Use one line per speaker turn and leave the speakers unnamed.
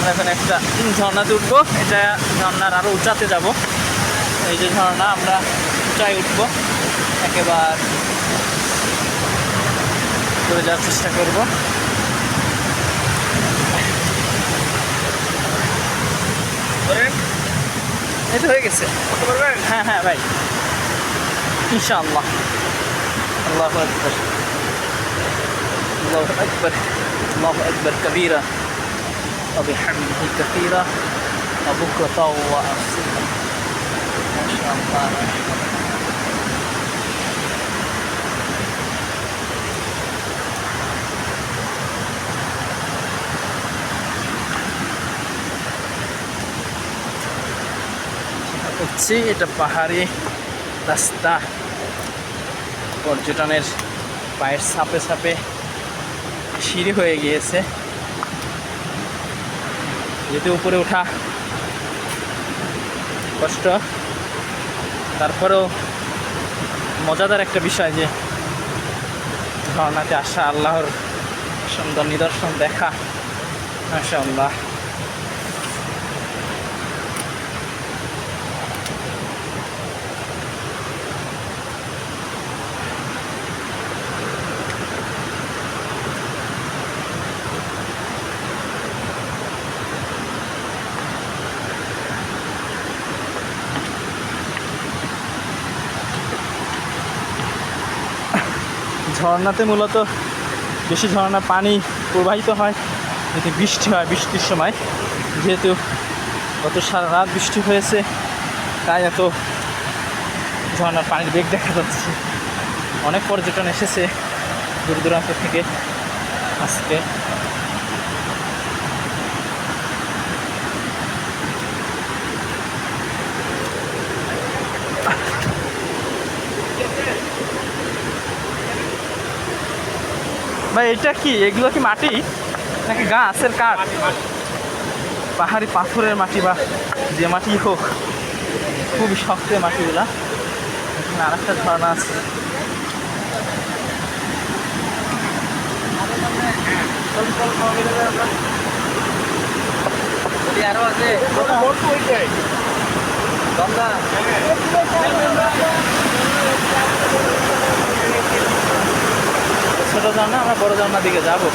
আমরা এখন একটা ঝর্ণাতে উঠবো। এটা ঝর্ণার আরও উঁচাতে যাব। এই যে ঝর্ণা, আমরা উঁচায় উঠবো, একেবারে করে যাওয়ার চেষ্টা করবো। এই তো হয়ে গেছে। হ্যাঁ হ্যাঁ ভাই, ইনশাআল্লাহ। আল্লাহু আকবার, আল্লাহু আকবার, আল্লাহু আকবার কাবীরা ওয়া বিহামদিহি কাসীরা ওয়া বুকরাতাও ওয়া আসীলা। মাশাআল্লাহ। হচ্ছে এটা পাহাড়ি রাস্তা, পর্যটনের পায়ের সাপে সাপে সিঁড়ি হয়ে গিয়েছে। যেহেতু উপরে ওঠা কষ্ট, তারপরেও মজাদার একটা বিষয় যে ঝর্ণাতে আসা, আল্লাহর সুন্দর নিদর্শন দেখা। মাশাআল্লাহ। ঝর্ণাতে মূলত বেশি ঝর্ণার পানি প্রবাহিত হয় যদি বৃষ্টি হয়, বৃষ্টির সময়। যেহেতু গত সারা রাত বৃষ্টি হয়েছে, তাই এত ঝর্ণার পানির বেগ দেখা যাচ্ছে। অনেক পর্যটন এসেছে দূর দূরান্ত থেকে আজকে। ভাই এটা কি, এগুলো কি মাটি নাকি গাছের কাঠ? পাহাড়ি পাথরের মাটি বা যে মাটি হোক, খুবই শক্ত মাটিগুলা। এখানে আর একটা ঝর্ণা আছে। আরো আছে ছোট ঝর্ণা, আমরা বড় ঝর্ণার দিকে যাবো।